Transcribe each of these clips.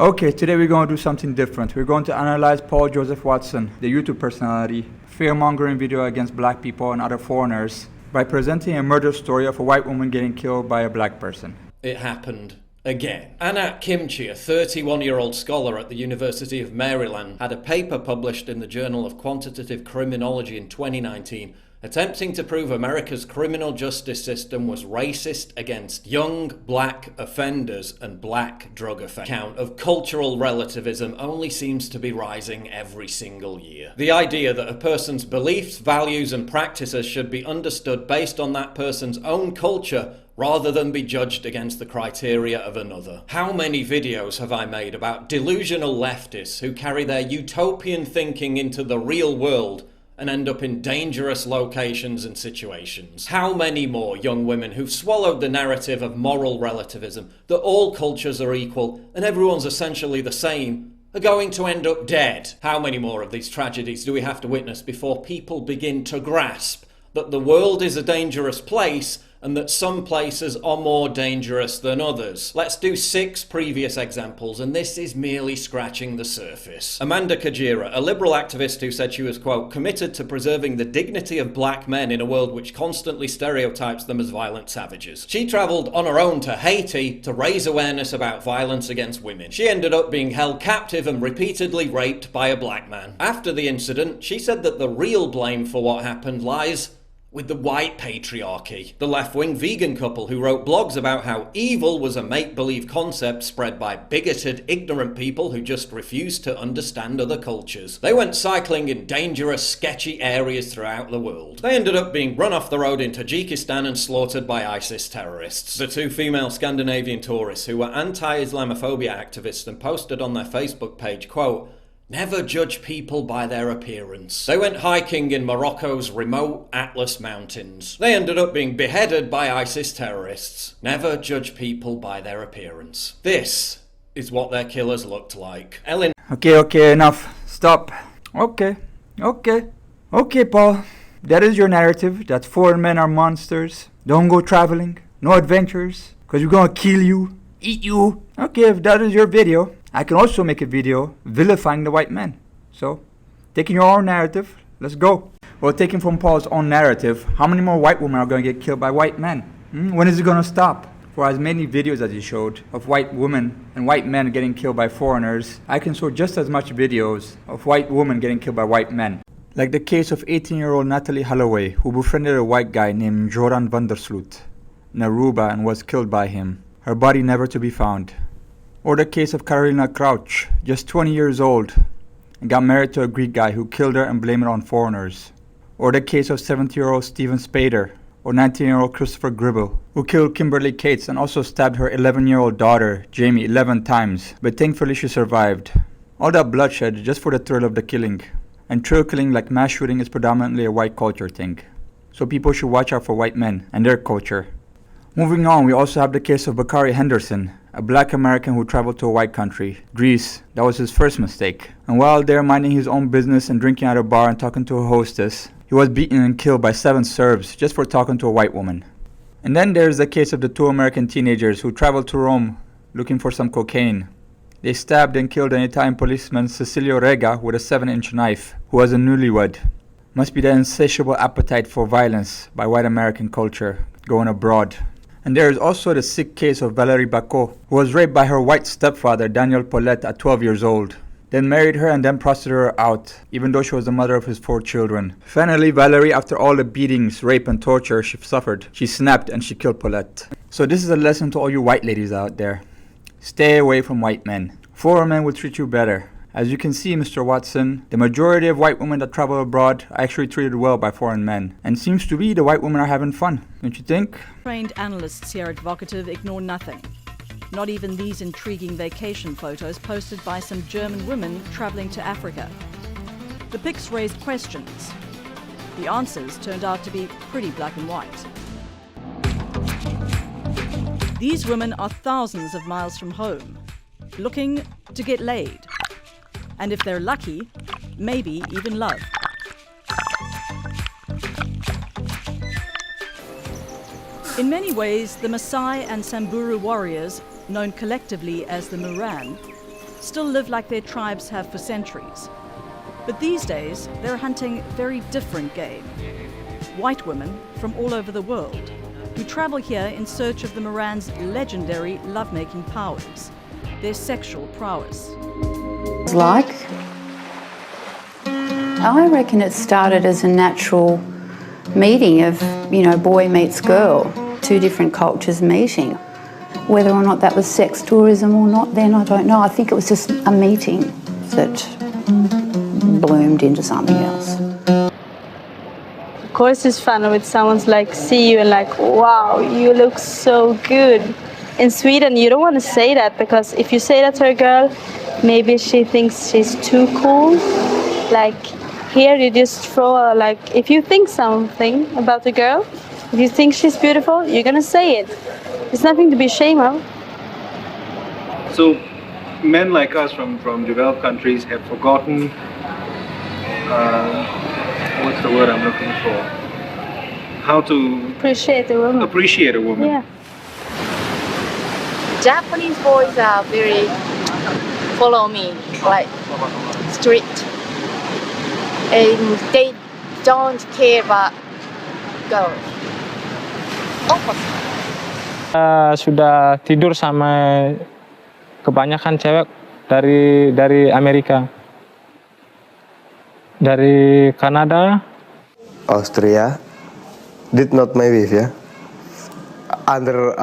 Okay, today we're going to do something different. We're going to analyze Paul Joseph Watson, the YouTube personality, fear-mongering video against black people and other foreigners by presenting a murder story of a white woman getting killed by a black person. It happened again. Anat Kimchi, a 31-year-old scholar at the University of Maryland, had a paper published in the Journal of Quantitative Criminology in 2019 attempting to prove America's criminal justice system was racist against young black offenders and black drug offenders. The count of cultural relativism only seems to be rising every single year. The idea that a person's beliefs, values and practices should be understood based on that person's own culture rather than be judged against the criteria of another. How many videos have I made about delusional leftists who carry their utopian thinking into the real world and end up in dangerous locations and situations? How many more young women who've swallowed the narrative of moral relativism, that all cultures are equal and everyone's essentially the same, are going to end up dead? How many more of these tragedies do we have to witness before people begin to grasp that the world is a dangerous place and that some places are more dangerous than others? Let's do 6 previous examples, and this is merely scratching the surface. Amanda Kajira, a liberal activist who said she was, quote, committed to preserving the dignity of black men in a world which constantly stereotypes them as violent savages. She travelled on her own to Haiti to raise awareness about violence against women. She ended up being held captive and repeatedly raped by a black man. After the incident, she said that the real blame for what happened lies with the white patriarchy, the left-wing vegan couple who wrote blogs about how evil was a make-believe concept spread by bigoted, ignorant people who just refused to understand other cultures. They went cycling in dangerous, sketchy areas throughout the world. They ended up being run off the road in Tajikistan and slaughtered by ISIS terrorists. The 2 female Scandinavian tourists who were anti-Islamophobia activists and posted on their Facebook page, quote, never judge people by their appearance. They went hiking in Morocco's remote Atlas Mountains. They ended up being beheaded by ISIS terrorists. Never judge people by their appearance. This is what their killers looked like. Ellen. Okay, enough. Stop. Okay, Paul. That is your narrative, that foreign men are monsters. Don't go traveling. No adventures. Because we're gonna kill you. Eat you. Okay, if that is your video, I can also make a video vilifying the white men. So, taking your own narrative, let's go. Well, taking from Paul's own narrative, how many more white women are going to get killed by white men? When is it going to stop? For as many videos as he showed of white women and white men getting killed by foreigners, I can show just as much videos of white women getting killed by white men. Like the case of 18-year-old Natalie Holloway, who befriended a white guy named Joran van der Sloot in Aruba and was killed by him. Her body never to be found. Or the case of Carolina Crouch, just 20 years old, and got married to a Greek guy who killed her and blamed it on foreigners. Or the case of 70-year-old Steven Spader, or 19-year-old Christopher Gribble, who killed Kimberly Cates and also stabbed her 11-year-old daughter, Jamie, 11 times, but thankfully she survived. All that bloodshed just for the thrill of the killing. And thrill killing like mass shooting is predominantly a white culture thing. So people should watch out for white men and their culture. Moving on, we also have the case of Bakari Henderson, a black American who traveled to a white country, Greece. That was his first mistake. And while there minding his own business and drinking at a bar and talking to a hostess, he was beaten and killed by 7 Serbs just for talking to a white woman. And then there's the case of the 2 American teenagers who traveled to Rome looking for some cocaine. They stabbed and killed an Italian policeman, Cecilio Rega, with a 7-inch knife, who was a newlywed. Must be the insatiable appetite for violence by white American culture going abroad. And there is also the sick case of Valérie Bacot, who was raped by her white stepfather, Daniel Paulette, at 12 years old. Then married her and then prostituted her out, even though she was the mother of his 4 children. Finally, Valérie, after all the beatings, rape and torture she suffered, she snapped and she killed Paulette. So this is a lesson to all you white ladies out there. Stay away from white men. Foreign men will treat you better. As you can see, Mr. Watson, the majority of white women that travel abroad are actually treated well by foreign men. And seems to be the white women are having fun, don't you think? Trained analysts here at Vocative ignore nothing. Not even these intriguing vacation photos posted by some German women traveling to Africa. The pics raised questions. The answers turned out to be pretty black and white. These women are thousands of miles from home, looking to get laid. And if they're lucky, maybe even love. In many ways, the Maasai and Samburu warriors, known collectively as the Moran, still live like their tribes have for centuries. But these days, they're hunting very different game. White women from all over the world who travel here in search of the Moran's legendary lovemaking powers, their sexual prowess. Like, I reckon it started as a natural meeting of, boy meets girl, two different cultures meeting. Whether or not that was sex tourism or not then, I don't know. I think it was just a meeting that bloomed into something else. Of course it's fun when someone's like, see you and like, wow, you look so good. In Sweden, you don't want to say that, because if you say that to a girl, maybe she thinks she's too cool. Like, here you just throw, if you think something about a girl, if you think she's beautiful, you're gonna say it. There's nothing to be ashamed of. So, men like us from developed countries have forgotten, what's the word I'm looking for? How to Appreciate a woman. appreciate a woman. Yeah. Japanese boys are very follow me, like strict. And they don't care about girls. Opposite. Sudah tidur sama kebanyakan cewek dari Amerika, dari Kanada, Austria. Did not my wife, yeah. Under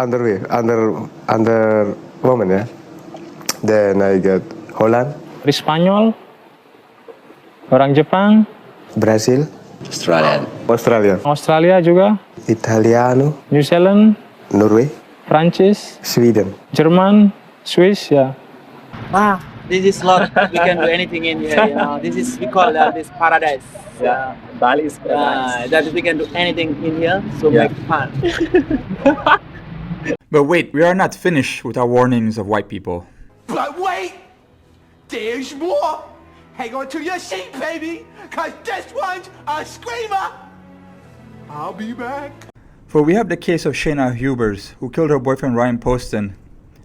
woman, yeah. Then I got Holland, dari Spanyol, orang Jepang, Brazil, Australia juga, Italiano, New Zealand, Norway, Prancis, Sweden. Jerman, Swiss, ya. Wow, this is love. We can do anything in here. This is, we call this paradise. Yeah, Bali is paradise. that we can do anything in here. So make fun. But wait, we are not finished with our warnings of white people. But wait, there's more. Hang on to your seat, baby, cause this one's a screamer. I'll be back. For we have the case of Shayna Hubers, who killed her boyfriend Ryan Poston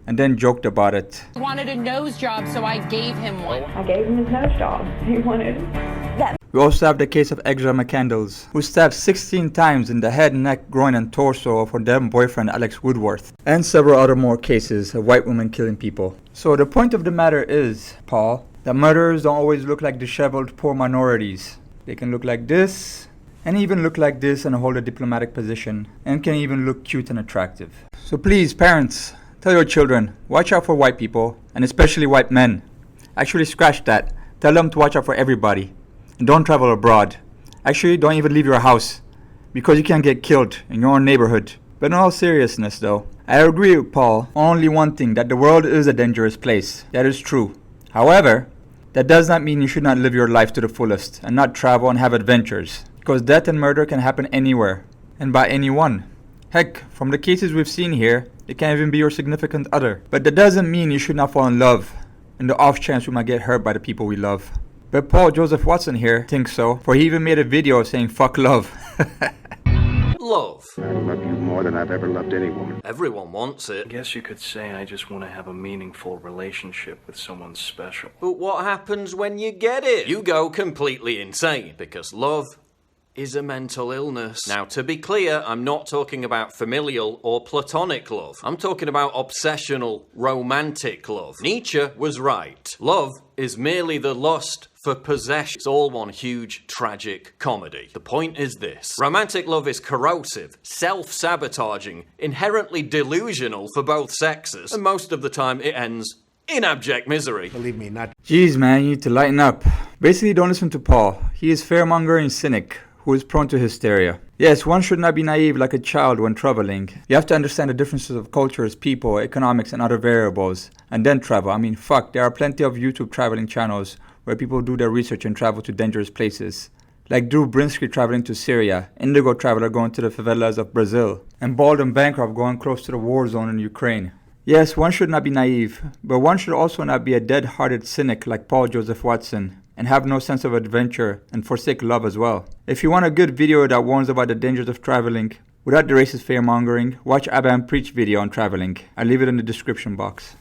and then joked about it. He wanted a nose job, so I gave him one. I gave him his nose job. He wanted that. We also have the case of Exra McCandles, who stabbed 16 times in the head, neck, groin and torso of her then boyfriend Alex Woodworth, and several other more cases of white women killing people. So the point of the matter is, Paul, that murderers don't always look like disheveled poor minorities. They can look like this, and even look like this and hold a diplomatic position, and can even look cute and attractive. So please, parents, tell your children, watch out for white people, and especially white men. Actually, scratch that. Tell them to watch out for everybody. And don't travel abroad. Actually, don't even leave your house, because you can get killed in your own neighborhood. But in all seriousness though, I agree with Paul on only one thing, that the world is a dangerous place. That is true. However, that does not mean you should not live your life to the fullest and not travel and have adventures. Because death and murder can happen anywhere, and by anyone. Heck, from the cases we've seen here, it can even be your significant other. But that doesn't mean you should not fall in love, in the off chance we might get hurt by the people we love. But Paul Joseph Watson here thinks so, for he even made a video saying fuck love. Love. I love you more than I've ever loved any woman. Everyone wants it. I guess you could say I just want to have a meaningful relationship with someone special. But what happens when you get it? You go completely insane, because love is a mental illness. Now, to be clear, I'm not talking about familial or platonic love. I'm talking about obsessional, romantic love. Nietzsche was right. Love is merely the lust for possession. It's all one huge, tragic comedy. The point is this. Romantic love is corrosive, self-sabotaging, inherently delusional for both sexes, and most of the time it ends in abject misery. Believe me, not. Jeez man, you need to lighten up. Basically, don't listen to Paul. He is fearmonger and cynic, who is prone to hysteria. Yes, one should not be naive like a child when traveling. You have to understand the differences of cultures, people, economics, and other variables, and then travel. I mean, fuck, there are plenty of YouTube traveling channels where people do their research and travel to dangerous places. Like Drew Brinsky traveling to Syria, Indigo Traveler going to the favelas of Brazil, and Bald and Bankrupt going close to the war zone in Ukraine. Yes, one should not be naive, but one should also not be a dead-hearted cynic like Paul Joseph Watson, and have no sense of adventure and forsake love as well. If you want a good video that warns about the dangers of traveling, without the racist fearmongering, watch Abba and Preach video on traveling. I'll leave it in the description box.